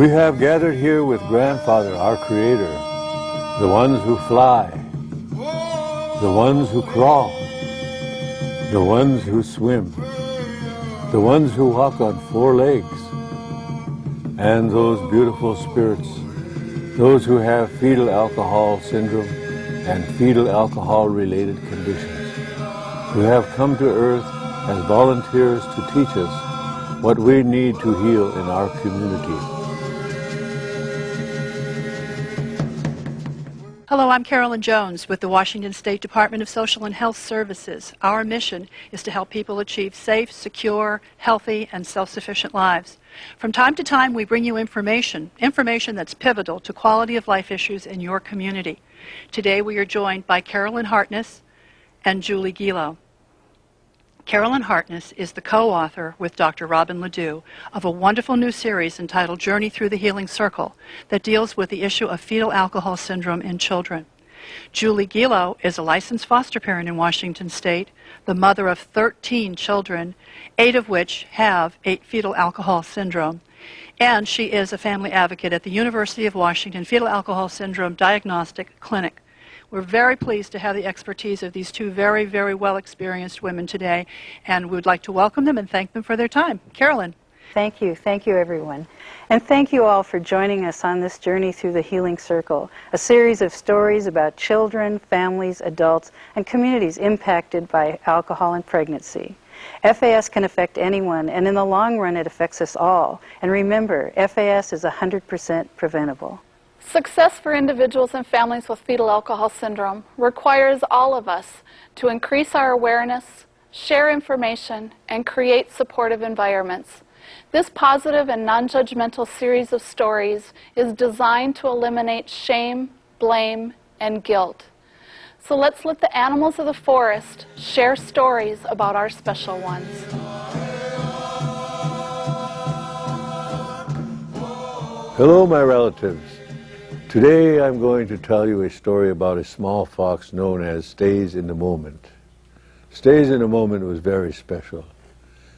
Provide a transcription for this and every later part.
We have gathered here with Grandfather, our Creator, the ones who fly, the ones who crawl, the ones who swim, the ones who walk on 4 legs, and those beautiful spirits, those who have fetal alcohol syndrome and fetal alcohol-related conditions, who have come to Earth as volunteers to teach us what we need to heal in our community. Hello, I'm Carolyn Jones with the Washington State Department of Social and Health Services. Our mission is to help people achieve safe, secure, healthy, and self-sufficient lives. From time to time, we bring you information that's pivotal to quality of life issues in your community. Today, we are joined by Carolyn Hartness and Julie Gilo. Carolyn Hartness is the co-author with Dr. Robin Ledoux of a wonderful new series entitled Journey Through the Healing Circle that deals with the issue of fetal alcohol syndrome in children. Julie Gilo is a licensed foster parent in Washington State, the mother of 13 children, 8 of which have fetal alcohol syndrome, and she is a family advocate at the University of Washington Fetal Alcohol Syndrome Diagnostic Clinic. We're very pleased to have the expertise of these 2 very, very well-experienced women today, and we would like to welcome them and thank them for their time. Carolyn. Thank you, everyone. And thank you all for joining us on this journey through the Healing Circle, a series of stories about children, families, adults, and communities impacted by alcohol and pregnancy. FAS can affect anyone, and in the long run it affects us all. And remember, FAS is 100% preventable. Success for individuals and families with fetal alcohol syndrome requires all of us to increase our awareness, share information, and create supportive environments. This positive and non-judgmental series of stories is designed to eliminate shame, blame, and guilt. So let's let the animals of the forest share stories about our special ones. Hello, my relatives. Today I'm going to tell you a story about a small fox known as Stays in the Moment. Stays in the Moment was very special.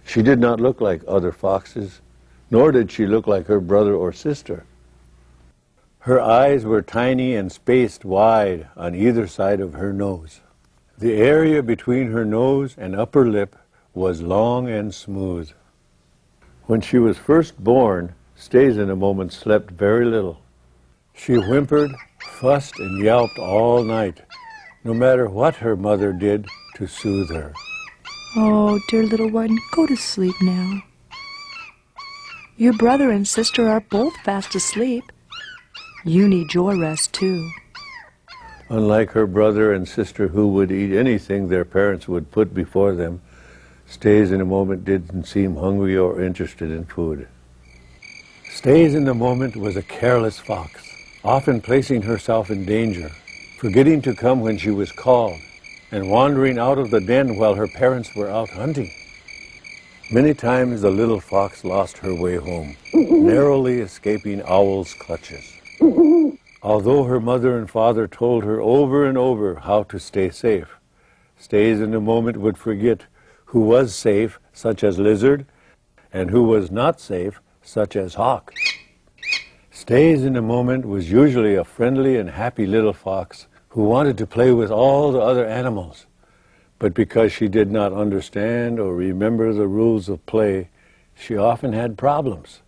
She did not look like other foxes, nor did she look like her brother or sister. Her eyes were tiny and spaced wide on either side of her nose. The area between her nose and upper lip was long and smooth. When she was first born, Stays in the Moment slept very little. She whimpered, fussed, and yelped all night, no matter what her mother did to soothe her. Oh, dear little one, go to sleep now. Your brother and sister are both fast asleep. You need your rest, too. Unlike her brother and sister who would eat anything their parents would put before them, Stays in the Moment didn't seem hungry or interested in food. Stays in the Moment was a careless fox, often placing herself in danger, forgetting to come when she was called, and wandering out of the den while her parents were out hunting. Many times the little fox lost her way home, narrowly escaping owls' clutches. Although her mother and father told her over and over how to stay safe, Stays in the Moment would forget who was safe, such as lizard, and who was not safe, such as hawk. Stays in the Moment was usually a friendly and happy little fox who wanted to play with all the other animals. But because she did not understand or remember the rules of play, she often had problems.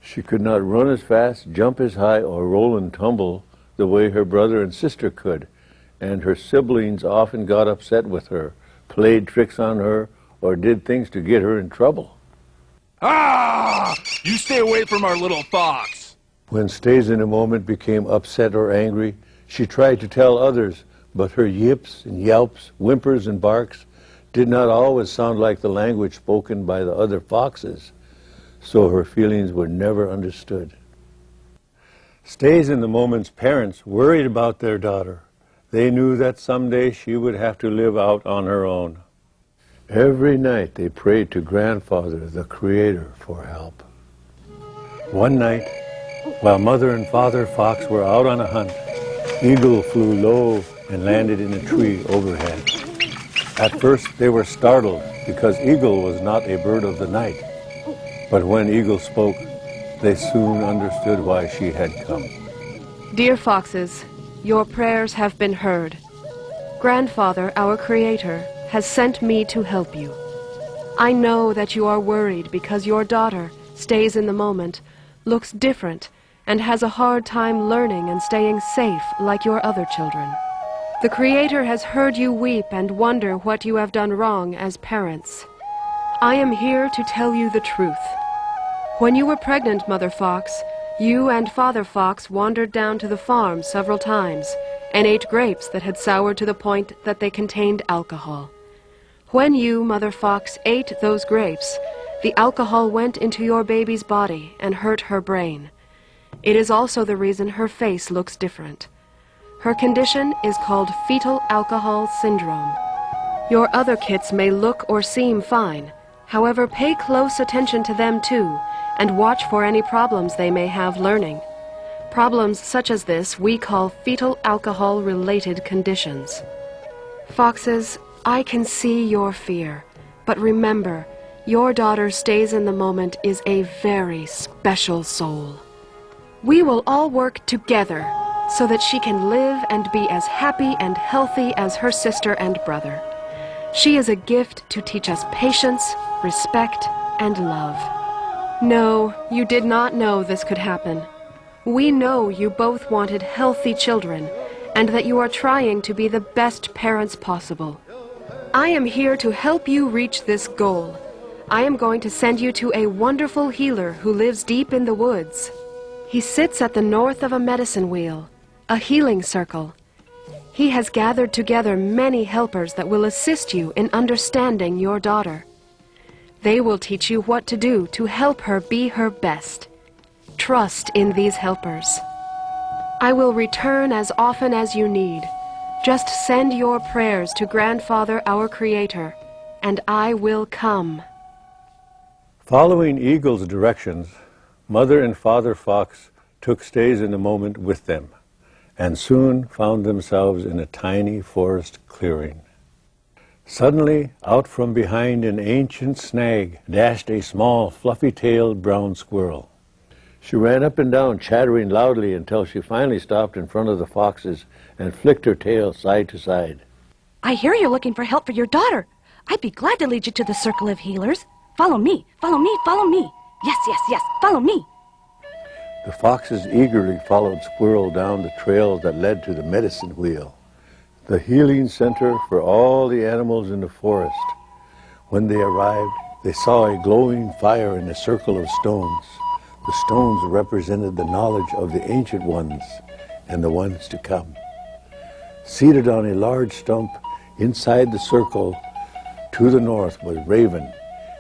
She could not run as fast, jump as high, or roll and tumble the way her brother and sister could, and her siblings often got upset with her, played tricks on her, or did things to get her in trouble. Ah! You stay away from our little fox! When Stays in the Moment became upset or angry, she tried to tell others, but her yips and yelps, whimpers and barks did not always sound like the language spoken by the other foxes, so her feelings were never understood. Stays in the Moment's parents worried about their daughter. They knew that someday she would have to live out on her own. Every night they prayed to Grandfather, the Creator, for help. One night, while Mother and Father Fox were out on a hunt, Eagle flew low and landed in a tree overhead. At first they were startled because Eagle was not a bird of the night. But when Eagle spoke, they soon understood why she had come. Dear foxes, your prayers have been heard. Grandfather, our Creator, has sent me to help you. I know that you are worried because your daughter stays in the moment, looks different, and has a hard time learning and staying safe like your other children. The Creator has heard you weep and wonder what you have done wrong as parents. I am here to tell you the truth. When you were pregnant, Mother Fox, you and Father Fox wandered down to the farm several times and ate grapes that had soured to the point that they contained alcohol. When you, Mother Fox, ate those grapes, the alcohol went into your baby's body and hurt her brain. It is also the reason her face looks different. Her condition is called fetal alcohol syndrome. Your other kits may look or seem fine. However, pay close attention to them too, and watch for any problems they may have learning. Problems such as this we call fetal alcohol-related conditions. Foxes, I can see your fear, but remember, your daughter stays in the moment is a very special soul. We will all work together so that she can live and be as happy and healthy as her sister and brother. She is a gift to teach us patience, respect, and love. No, you did not know this could happen. We know you both wanted healthy children, and that you are trying to be the best parents possible. I am here to help you reach this goal. I am going to send you to a wonderful healer who lives deep in the woods. He sits at the north of a medicine wheel, a healing circle. He has gathered together many helpers that will assist you in understanding your daughter. They will teach you what to do to help her be her best. Trust in these helpers. I will return as often as you need. Just send your prayers to Grandfather, our Creator, and I will come. Following Eagle's directions, Mother and Father Fox took Stays in the Moment with them, and soon found themselves in a tiny forest clearing. Suddenly, out from behind an ancient snag dashed a small, fluffy-tailed brown squirrel. She ran up and down, chattering loudly until she finally stopped in front of the foxes and flicked her tail side to side. I hear you're looking for help for your daughter. I'd be glad to lead you to the circle of healers. Follow me, follow me, follow me. Yes, yes, yes, follow me. The foxes eagerly followed Squirrel down the trail that led to the medicine wheel, the healing center for all the animals in the forest. When they arrived, they saw a glowing fire in a circle of stones. The stones represented the knowledge of the ancient ones and the ones to come. Seated on a large stump inside the circle to the north was Raven,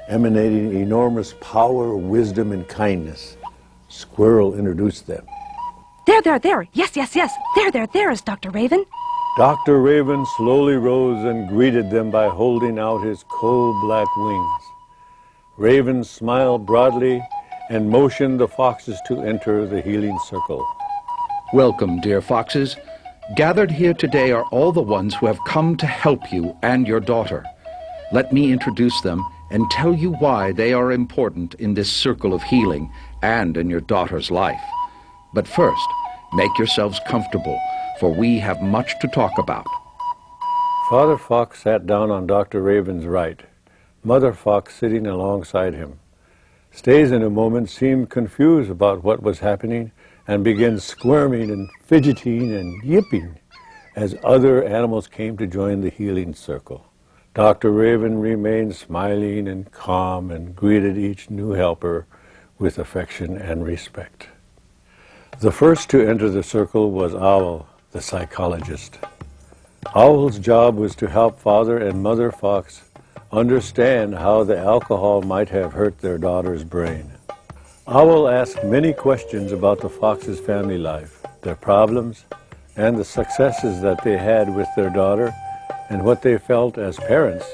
emanating enormous power, wisdom, and kindness. Squirrel introduced them. There. Yes, yes, yes. There is Dr. Raven. Dr. Raven slowly rose and greeted them by holding out his coal-black wings. Raven smiled broadly and motioned the foxes to enter the healing circle. Welcome, dear foxes. Gathered here today are all the ones who have come to help you and your daughter. Let me introduce them and tell you why they are important in this circle of healing and in your daughter's life. But first, make yourselves comfortable, for we have much to talk about. Father Fox sat down on Dr. Raven's right, Mother Fox sitting alongside him. Stays in a Moment seemed confused about what was happening and began squirming and fidgeting and yipping as other animals came to join the healing circle. Dr. Raven remained smiling and calm and greeted each new helper with affection and respect. The first to enter the circle was Owl, the psychologist. Owl's job was to help Father and Mother Fox understand how the alcohol might have hurt their daughter's brain. Owl asked many questions about the Fox's family life, their problems, and the successes that they had with their daughter, and what they felt as parents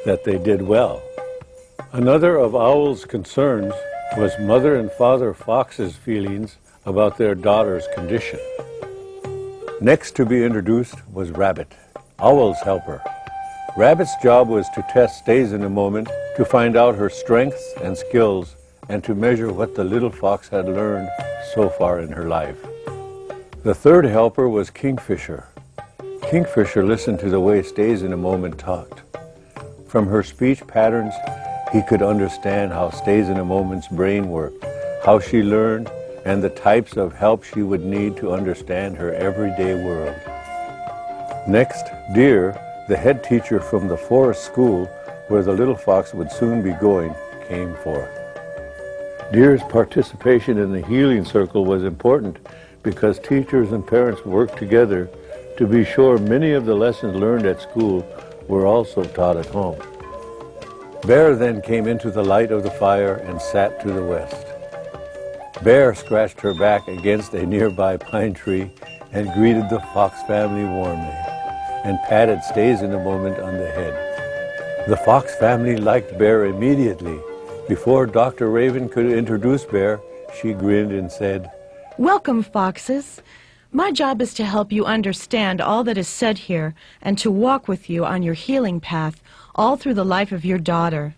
that they did well. Another of Owl's concerns was Mother and Father Fox's feelings about their daughter's condition. Next to be introduced was Rabbit, Owl's helper. Rabbit's job was to test Stays in a Moment to find out her strengths and skills and to measure what the little fox had learned so far in her life. The third helper was Kingfisher. Kingfisher listened to the way Stays in a Moment talked. From her speech patterns, he could understand how Stays in a Moment's brain worked, how she learned, and the types of help she would need to understand her everyday world. Next, Deer, the head teacher from the forest school where the little fox would soon be going, came forth. Deer's participation in the healing circle was important because teachers and parents worked together to be sure many of the lessons learned at school were also taught at home. Bear then came into the light of the fire and sat to the west. Bear scratched her back against a nearby pine tree and greeted the fox family warmly and patted Stays in a Moment on the head. The fox family liked Bear immediately. Before Dr. Raven could introduce Bear, she grinned and said, "Welcome, foxes. My job is to help you understand all that is said here and to walk with you on your healing path all through the life of your daughter.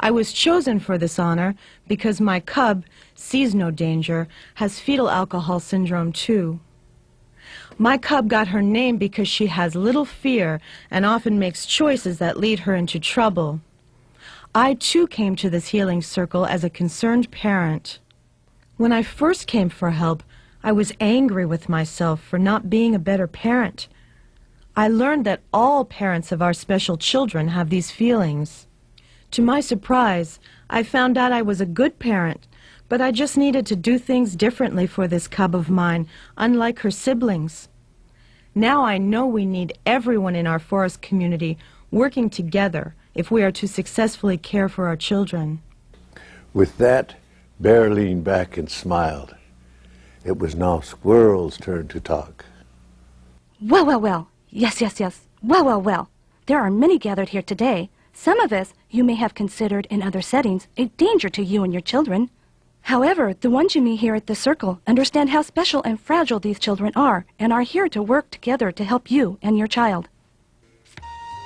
I was chosen for this honor because my cub sees no danger, has fetal alcohol syndrome too. My cub got her name because she has little fear and often makes choices that lead her into trouble. I too came to this healing circle as a concerned parent. When I first came for help, I was angry with myself for not being a better parent. I learned that all parents of our special children have these feelings. To my surprise, I found out I was a good parent, but I just needed to do things differently for this cub of mine, unlike her siblings. Now I know we need everyone in our forest community working together if we are to successfully care for our children." With that, Bear leaned back and smiled. It was now Squirrel's turn to talk. Well, well, well. Yes, yes, yes. Well, well, well. There are many gathered here today. Some of us you may have considered in other settings a danger to you and your children. However, the ones you meet here at the circle understand how special and fragile these children are and are here to work together to help you and your child.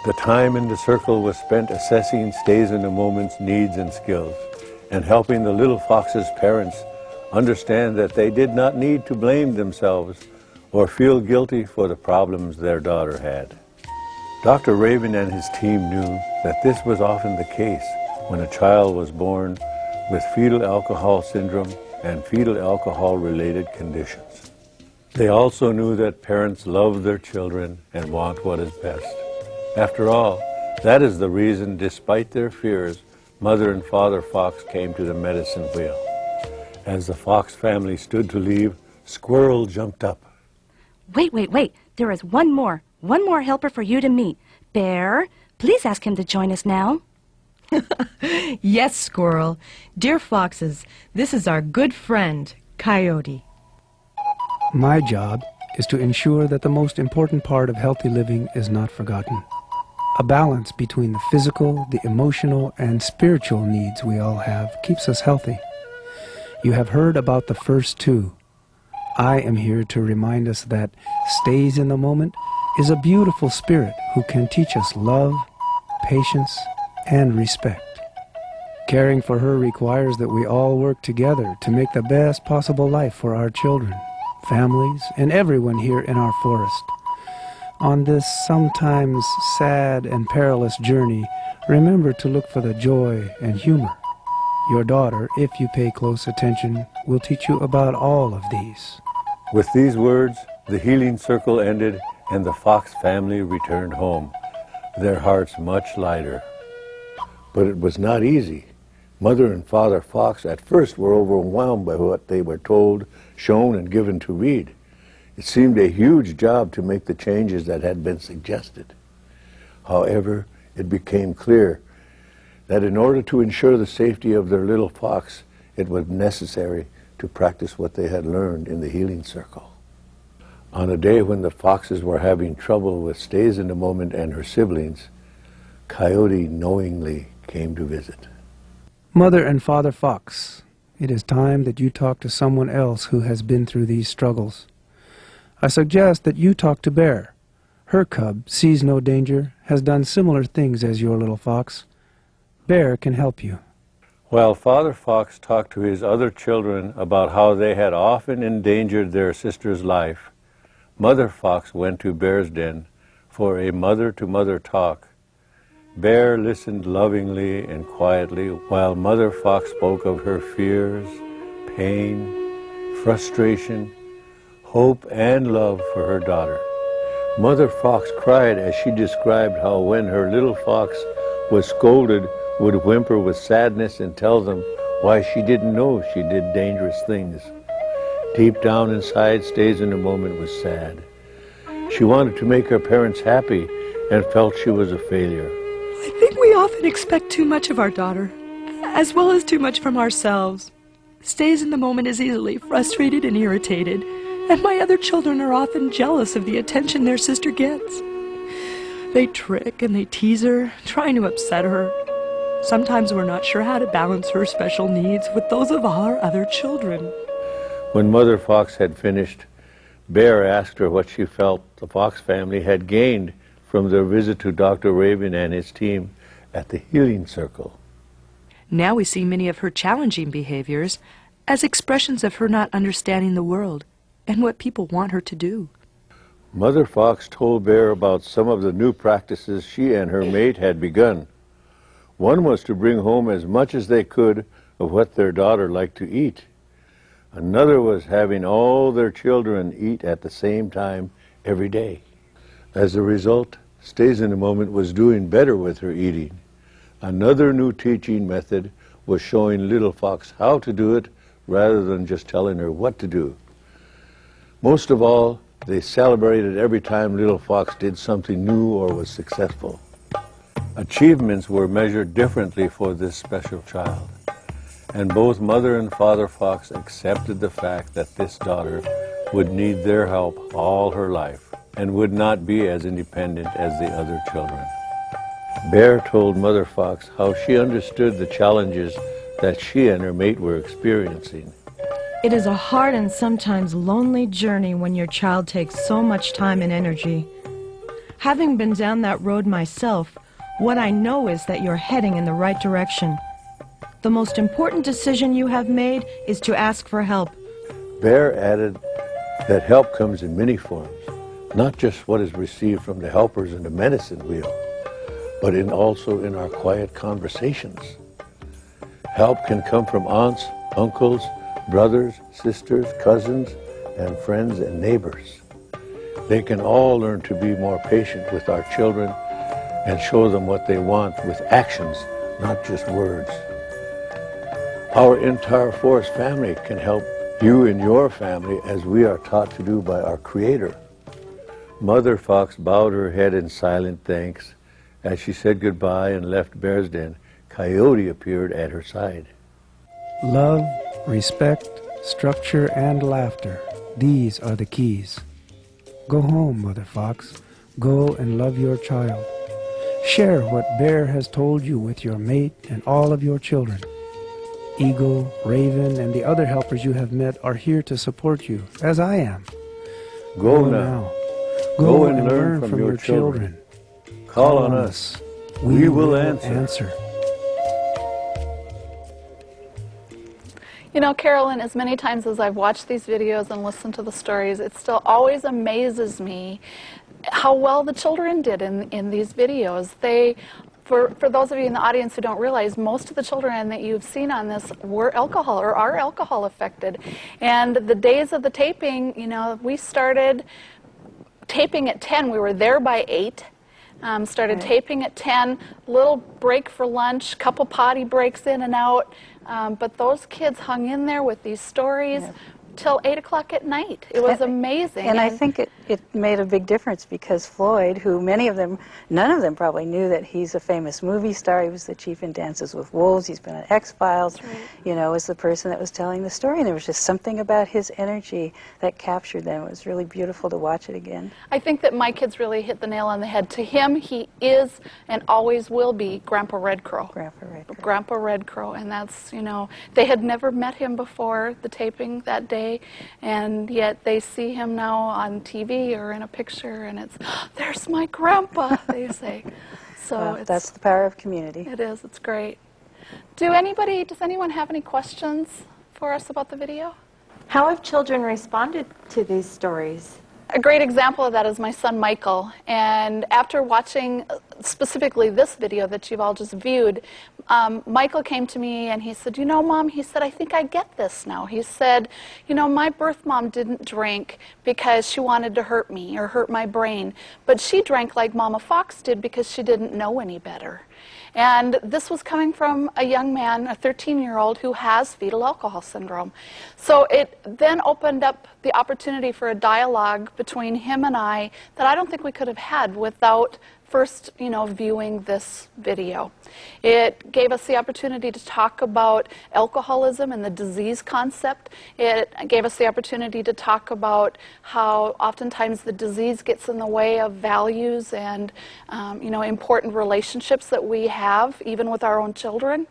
The time in the circle was spent assessing Stays in a Moment's needs and skills and helping the little fox's parents understand that they did not need to blame themselves or feel guilty for the problems their daughter had. Dr. Raven and his team knew that this was often the case when a child was born with fetal alcohol syndrome and fetal alcohol-related conditions. They also knew that parents love their children and want what is best. After all, that is the reason, despite their fears, Mother and Father Fox came to the medicine wheel. As the Fox family stood to leave, Squirrel jumped up. Wait, wait, wait. There is one more helper for you to meet. Bear, please ask him to join us now. Yes, Squirrel. Dear foxes, this is our good friend, Coyote. My job is to ensure that the most important part of healthy living is not forgotten. A balance between the physical, the emotional, and spiritual needs we all have keeps us healthy. You have heard about the first two. I am here to remind us that Stays in the Moment is a beautiful spirit who can teach us love, patience, and respect. Caring for her requires that we all work together to make the best possible life for our children, families, and everyone here in our forest. On this sometimes sad and perilous journey, remember to look for the joy and humor. Your daughter, if you pay close attention, will teach you about all of these. With these words, the healing circle ended and the Fox family returned home, their hearts much lighter. But it was not easy. Mother and Father Fox at first were overwhelmed by what they were told, shown, and given to read. It seemed a huge job to make the changes that had been suggested. However, it became clear that in order to ensure the safety of their little fox, it was necessary to practice what they had learned in the healing circle. On a day when the foxes were having trouble with Stays in the Moment and her siblings, Coyote knowingly came to visit. Mother and Father Fox, it is time that you talk to someone else who has been through these struggles. I suggest that you talk to Bear. Her cub sees no danger, has done similar things as your little fox. Bear can help you. While Father Fox talked to his other children about how they had often endangered their sister's life, Mother Fox went to Bear's den for a mother-to-mother talk. Bear listened lovingly and quietly while Mother Fox spoke of her fears, pain, frustration, hope, and love for her daughter. Mother Fox cried as she described how when her little fox was scolded, would whimper with sadness and tell them why she didn't know she did dangerous things. Deep down inside, Stays in the Moment was sad. She wanted to make her parents happy and felt she was a failure. I think we often expect too much of our daughter, as well as too much from ourselves. Stays in the Moment is easily frustrated and irritated, and my other children are often jealous of the attention their sister gets. They trick and they tease her, trying to upset her. Sometimes we're not sure how to balance her special needs with those of our other children. When Mother Fox had finished, Bear asked her what she felt the Fox family had gained from their visit to Dr. Raven and his team at the Healing Circle. Now we see many of her challenging behaviors as expressions of her not understanding the world and what people want her to do. Mother Fox told Bear about some of the new practices she and her mate had begun. One was to bring home as much as they could of what their daughter liked to eat. Another was having all their children eat at the same time every day. As a result, Stays in the Moment was doing better with her eating. Another new teaching method was showing Little Fox how to do it rather than just telling her what to do. Most of all, they celebrated every time Little Fox did something new or was successful. Achievements were measured differently for this special child, and both Mother and Father Fox accepted the fact that this daughter would need their help all her life and would not be as independent as the other children. Bear told Mother Fox how she understood the challenges that she and her mate were experiencing. It is a hard and sometimes lonely journey when your child takes so much time and energy. Having been down that road myself, what I know is that you're heading in the right direction. The most important decision you have made is to ask for help. Bear added that help comes in many forms, not just what is received from the helpers in the medicine wheel, but also in our quiet conversations. Help can come from aunts, uncles, brothers, sisters, cousins, and friends and neighbors. They can all learn to be more patient with our children and show them what they want with actions, not just words. Our entire Forest family can help you and your family as we are taught to do by our Creator. Mother Fox bowed her head in silent thanks. As she said goodbye and left Bear's den, Coyote appeared at her side. Love, respect, structure, and laughter. These are the keys. Go home, Mother Fox. Go and love your child. Share what Bear has told you with your mate and all of your children. Eagle, Raven, and the other helpers you have met are here to support you, as I am. Go now. Go and learn from your children. Call on us. We will answer. You know, Carolyn, as many times as I've watched these videos and listened to the stories, it still always amazes me how well the children did in these videos. For those of you in the audience who don't realize, most of the children that you've seen on this were alcohol or are alcohol affected. And the days of the taping, you know, we started taping at 10. We were there by 8. Started taping at 10, little break for lunch, couple potty breaks in and out. But those kids hung in there with these stories till 8 o'clock at night. It was amazing. And I think it made a big difference because Floyd, who none of them probably knew that he's a famous movie star. He was the chief in Dances with Wolves. He's been on X-Files. Right. You know, was the person that was telling the story. And there was just something about his energy that captured them. It was really beautiful to watch it again. I think that my kids really hit the nail on the head. To him, he is and always will be Grandpa Red Crow. Grandpa Red Crow. Grandpa Red Crow. And that's, you know, they had never met him before the taping that day. And yet they see him now on TV or in a picture, and it's, there's my grandpa, they say. So that's the power of community. It is. It's great. Does anyone have any questions for us about the video? How have children responded to these stories? A great example of that is my son Michael, and after watching specifically this video that you've all just viewed, Michael came to me and he said, you know, Mom, he said, I think I get this now. He said, you know, my birth mom didn't drink because she wanted to hurt me or hurt my brain, but she drank like Mama Fox did because she didn't know any better. And this was coming from a young man, a 13-year-old, who has fetal alcohol syndrome. So it then opened up the opportunity for a dialogue between him and I that I don't think we could have had without first, viewing this video. It gave us the opportunity to talk about alcoholism and the disease concept. It gave us the opportunity to talk about how oftentimes the disease gets in the way of values and, important relationships that we have, even with our own children.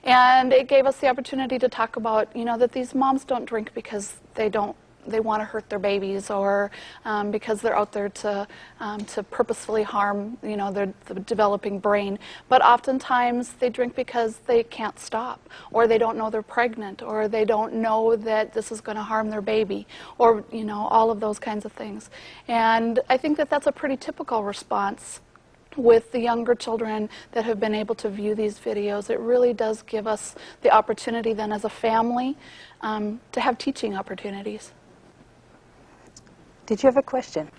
And it gave us the opportunity to talk about, that these moms don't drink because they want to hurt their babies, or because they're out there to purposefully harm, the developing brain. But oftentimes they drink because they can't stop, or they don't know they're pregnant, or they don't know that this is going to harm their baby, or all of those kinds of things. And I think that that's a pretty typical response with the younger children that have been able to view these videos. It really does give us the opportunity then as a family to have teaching opportunities. Did you have a question?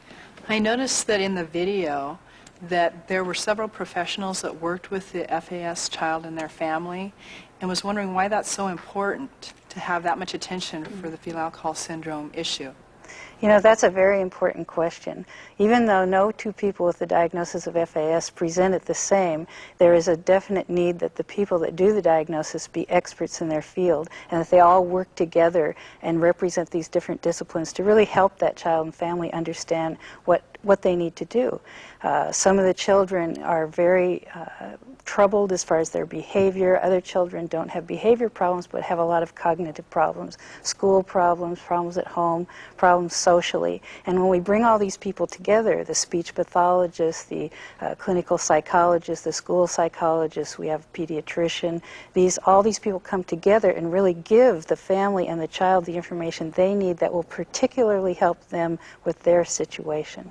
I noticed that in the video that there were several professionals that worked with the FAS child and their family, and was wondering why that's so important to have that much attention for the fetal alcohol syndrome issue. That's a very important question. Even though no two people with the diagnosis of FAS present it the same, there is a definite need that the people that do the diagnosis be experts in their field, and that they all work together and represent these different disciplines to really help that child and family understand what they need to do. Some of the children are very troubled as far as their behavior. Other children don't have behavior problems but have a lot of cognitive problems, school problems, problems at home, problems socially. And when we bring all these people together, the speech pathologist, the clinical psychologist, the school psychologist, we have a pediatrician, all these people come together and really give the family and the child the information they need that will particularly help them with their situation.